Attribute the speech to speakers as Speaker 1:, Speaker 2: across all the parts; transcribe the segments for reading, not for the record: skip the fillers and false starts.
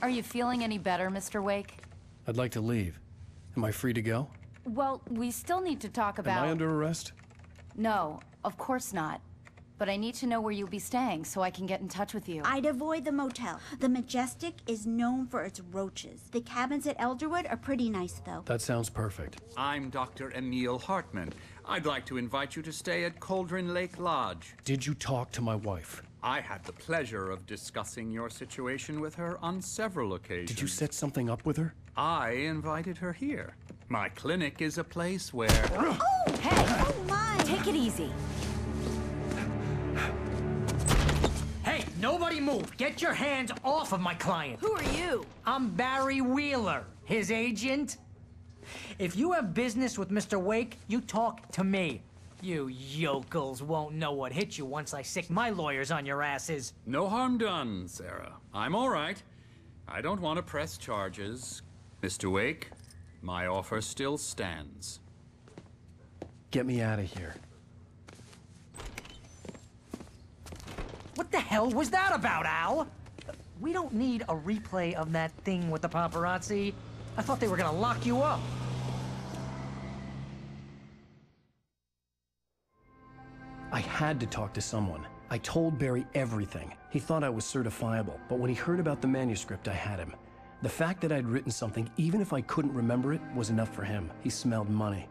Speaker 1: Are you feeling any better, Mr. Wake?
Speaker 2: I'd like to leave. Am I free to go?
Speaker 1: Well, we still need to talk about...
Speaker 2: Am I under arrest?
Speaker 1: No, of course not. But I need to know where you'll be staying so I can get in touch with you.
Speaker 3: I'd avoid the motel. The Majestic is known for its roaches. The cabins at Elderwood are pretty nice, though.
Speaker 2: That sounds perfect.
Speaker 4: I'm Dr. Emil Hartman. I'd like to invite you to stay at Cauldron Lake Lodge.
Speaker 2: Did you talk to my wife?
Speaker 4: I had the pleasure of discussing your situation with her on several occasions.
Speaker 2: Did you set something up with her?
Speaker 4: I invited her here. My clinic is a place where...
Speaker 3: Oh!
Speaker 1: Hey!
Speaker 3: Oh, my!
Speaker 1: Take it easy.
Speaker 5: Hey, nobody move! Get your hands off of my client!
Speaker 1: Who are you?
Speaker 5: I'm Barry Wheeler, his agent. If you have business with Mr. Wake, you talk to me. You yokels won't know what hit you once I sick my lawyers on your asses.
Speaker 4: No harm done, Sarah. I'm all right. I don't want to press charges. Mr. Wake, my offer still stands.
Speaker 2: Get me out of here.
Speaker 5: What the hell was that about, Al? We don't need a replay of that thing with the paparazzi. I thought they were gonna lock you up.
Speaker 2: I had to talk to someone. I told Barry everything. He thought I was certifiable, but when he heard about the manuscript, I had him. The fact that I'd written something, even if I couldn't remember it, was enough for him. He smelled money.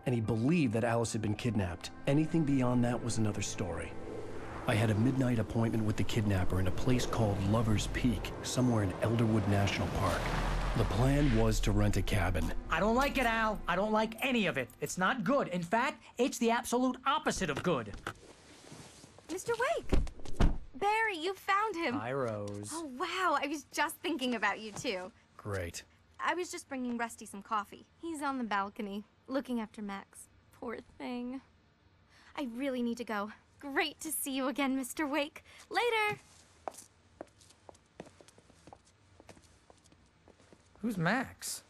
Speaker 2: And he believed that Alice had been kidnapped. Anything beyond that was another story. I had a midnight appointment with the kidnapper in a place called Lover's Peak, somewhere in Elderwood National Park. The plan was to rent a cabin.
Speaker 5: I don't like it, Al. I don't like any of it. It's not good. In fact, it's the absolute opposite of good.
Speaker 6: Mr. Wake! Barry, you found him.
Speaker 5: Hi, Rose.
Speaker 6: Oh, wow. I was just thinking about you, too.
Speaker 2: Great.
Speaker 6: I was just bringing Rusty some coffee. He's on the balcony, looking after Max. Poor thing. I really need to go. Great to see you again, Mr. Wake. Later!
Speaker 5: Who's Max?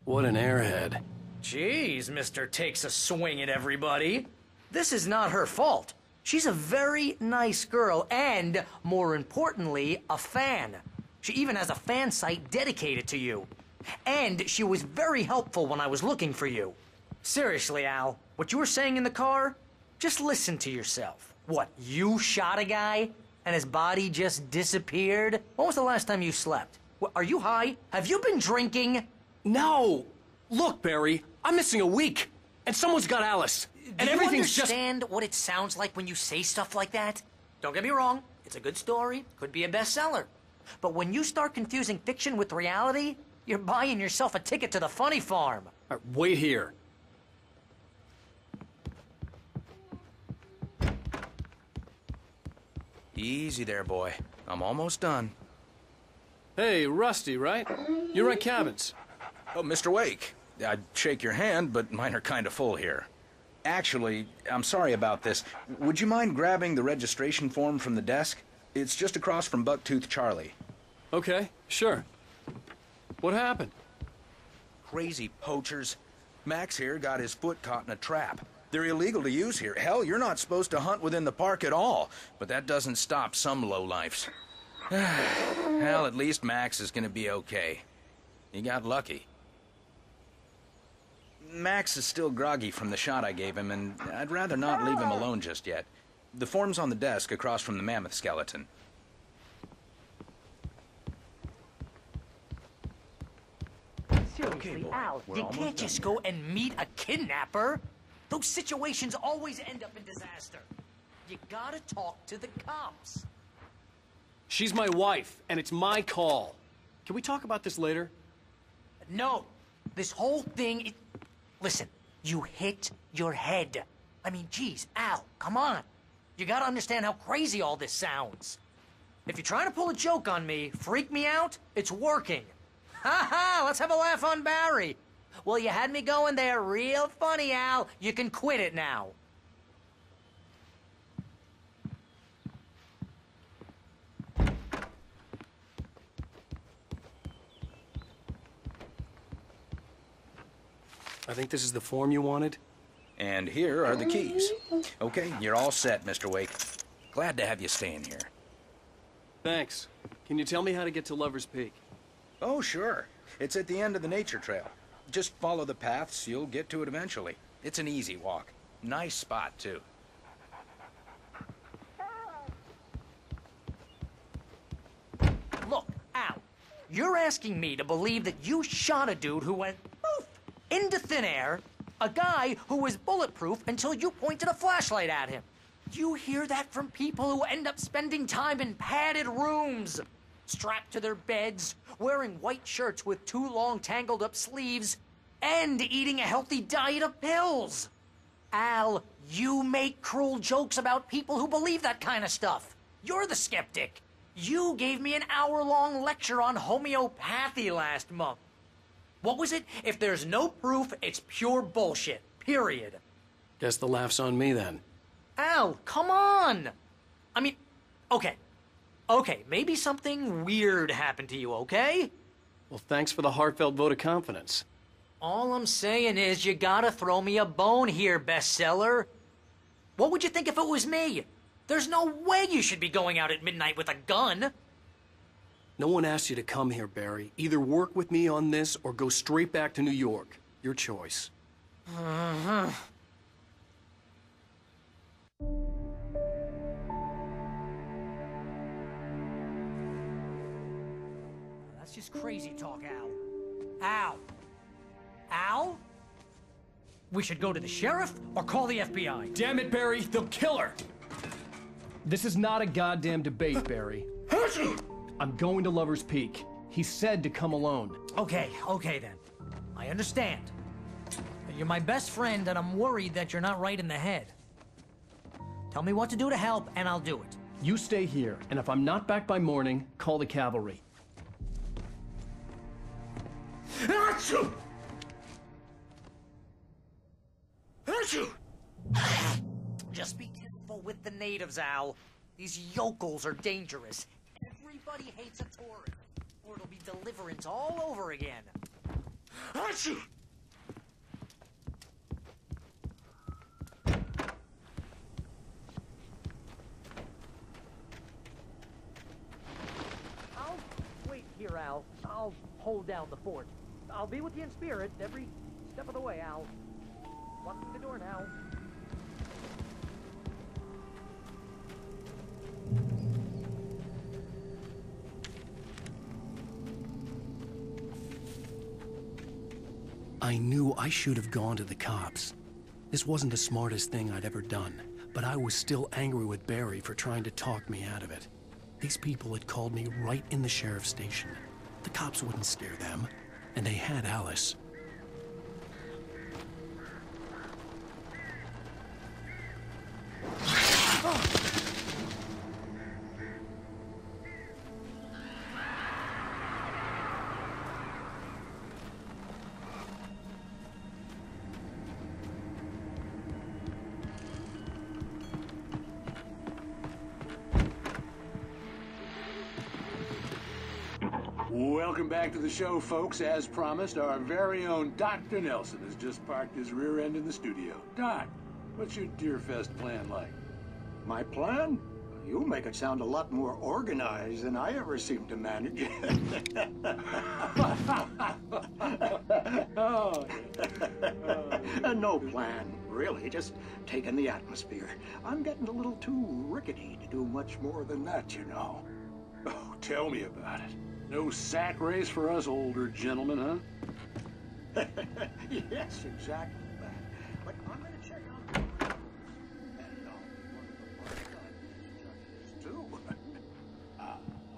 Speaker 2: What an airhead.
Speaker 5: Jeez, Mr. Takes a swing at everybody. This is not her fault. She's a very nice girl and, more importantly, a fan. She even has a fan site dedicated to you. And she was very helpful when I was looking for you. Seriously, Al, what you were saying in the car, just listen to yourself. What, you shot a guy and his body just disappeared? When was the last time you slept? Are you high? Have you been drinking?
Speaker 2: No! Look, Barry, I'm missing a week, and someone's got Alice. And everything's just...
Speaker 5: Do you understand what it sounds like when you say stuff like that? Don't get me wrong, it's a good story, could be a bestseller. But when you start confusing fiction with reality, you're buying yourself a ticket to the funny farm.
Speaker 2: All right, wait here.
Speaker 7: Easy there, boy. I'm almost done.
Speaker 2: Hey, Rusty, right? You rent cabins.
Speaker 7: Oh, Mr. Wake. I'd shake your hand, but mine are kind of full here. Actually, I'm sorry about this. Would you mind grabbing the registration form from the desk? It's just across from Bucktooth Charlie.
Speaker 2: Okay, sure. What happened?
Speaker 7: Crazy poachers. Max here got his foot caught in a trap. They're illegal to use here. Hell, you're not supposed to hunt within the park at all. But that doesn't stop some lowlifes. Hell, at least Max is gonna be okay. He got lucky. Max is still groggy from the shot I gave him, and I'd rather not leave him alone just yet. The form's on the desk across from the mammoth skeleton.
Speaker 5: Seriously, Al, you can't just go and meet a kidnapper. Those situations always end up in disaster. You gotta talk to the cops.
Speaker 2: She's my wife, and it's my call. Can we talk about this later?
Speaker 5: No, this whole thing... Listen, you hit your head. I mean, geez, Al, come on. You gotta understand how crazy all this sounds. If you're trying to pull a joke on me, freak me out, it's working. Ha ha, let's have a laugh on Barry. Well, you had me going there real funny, Al. You can quit it now.
Speaker 2: I think this is the form you wanted.
Speaker 7: And here are the keys. Okay, you're all set, Mr. Wake. Glad to have you staying here.
Speaker 2: Thanks. Can you tell me how to get to Lover's Peak?
Speaker 7: Oh, sure. It's at the end of the nature trail. Just follow the paths, you'll get to it eventually. It's an easy walk. Nice spot, too.
Speaker 5: Look, Al, you're asking me to believe that you shot a dude who went poof into thin air, a guy who was bulletproof until you pointed a flashlight at him. You hear that from people who end up spending time in padded rooms, strapped to their beds, wearing white shirts with too long tangled up sleeves, and eating a healthy diet of pills. Al, you make cruel jokes about people who believe that kind of stuff. You're the skeptic. You gave me an hour-long lecture on homeopathy last month. What was it? If there's no proof, it's pure bullshit. Period.
Speaker 2: Guess the laugh's on me then.
Speaker 5: Al, come on! I mean, okay. Okay, maybe something weird happened to you, okay?
Speaker 2: Well, thanks for the heartfelt vote of confidence.
Speaker 5: All I'm saying is you gotta throw me a bone here, bestseller. What would you think if it was me? There's no way you should be going out at midnight with a gun.
Speaker 2: No one asked you to come here, Barry. Either work with me on this or go straight back to New York. Your choice.
Speaker 5: That's just crazy talk, Al. Al. Al? We should go to the sheriff or call the FBI.
Speaker 2: Damn it, Barry, they'll kill her! This is not a goddamn debate, Barry. I'm going to Lover's Peak. He said to come alone.
Speaker 5: Okay then. I understand. You're my best friend, and I'm worried that you're not right in the head. Tell me what to do to help, and I'll do it.
Speaker 2: You stay here, and if I'm not back by morning, call the cavalry.
Speaker 5: Achoo! Achoo! Just be careful with the natives, Al. These yokels are dangerous. Everybody hates a tourist, or it'll be deliverance all over again. Achoo! I'll wait here, Al. I'll hold down the fort. I'll be with you in spirit every step of the way, Al. Walk through the door now.
Speaker 2: I knew I should have gone to the cops. This wasn't the smartest thing I'd ever done, but I was still angry with Barry for trying to talk me out of it. These people had called me right in the sheriff's station. The cops wouldn't scare them, and they had Alice.
Speaker 8: Welcome back to the show, folks. As promised, our very own Dr. Nelson has just parked his rear end in the studio. Doc, what's your Deerfest plan like?
Speaker 9: My plan? You make it sound a lot more organized than I ever seem to manage. No plan, really. Just taking the atmosphere. I'm getting a little too rickety to do much more than that, you know.
Speaker 8: Oh, tell me about it. No sack race for us older gentlemen, huh?
Speaker 9: Yes, exactly that. But I'm going to check out the and one of the part-time judges, too.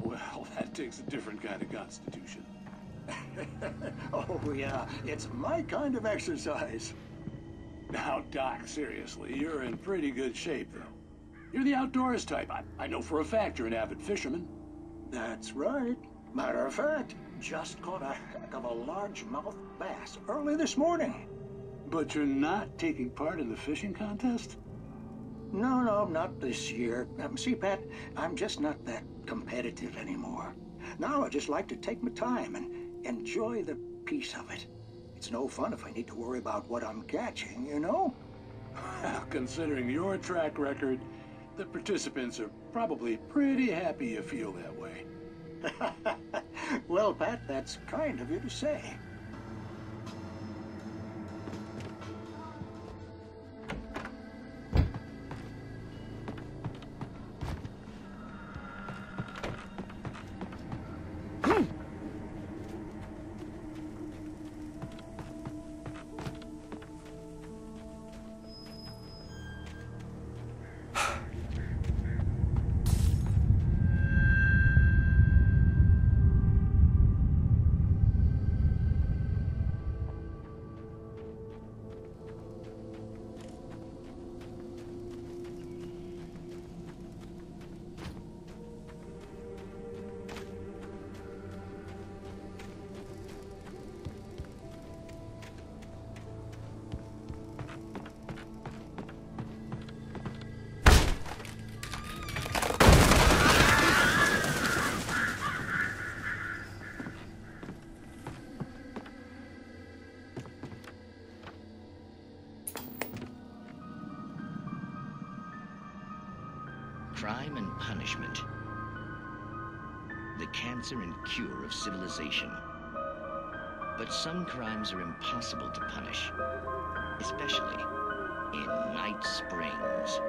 Speaker 8: Well, that takes a different kind of constitution.
Speaker 9: Oh, yeah. It's my kind of exercise.
Speaker 8: Now, Doc, seriously, you're in pretty good shape, though. You're the outdoors type. I know for a fact you're an avid fisherman.
Speaker 9: That's right. Matter of fact, just caught a heck of a largemouth bass early this morning.
Speaker 8: But you're not taking part in the fishing contest?
Speaker 9: No, not this year. See, Pat, I'm just not that competitive anymore. Now I just like to take my time and enjoy the peace of it. It's no fun if I need to worry about what I'm catching, you know?
Speaker 8: Well, considering your track record, The participants are probably pretty happy you feel that way.
Speaker 9: Well, Pat, that's kind of you to say.
Speaker 10: Crime and punishment. The cancer and cure of civilization. But some crimes are impossible to punish, especially in Night Springs.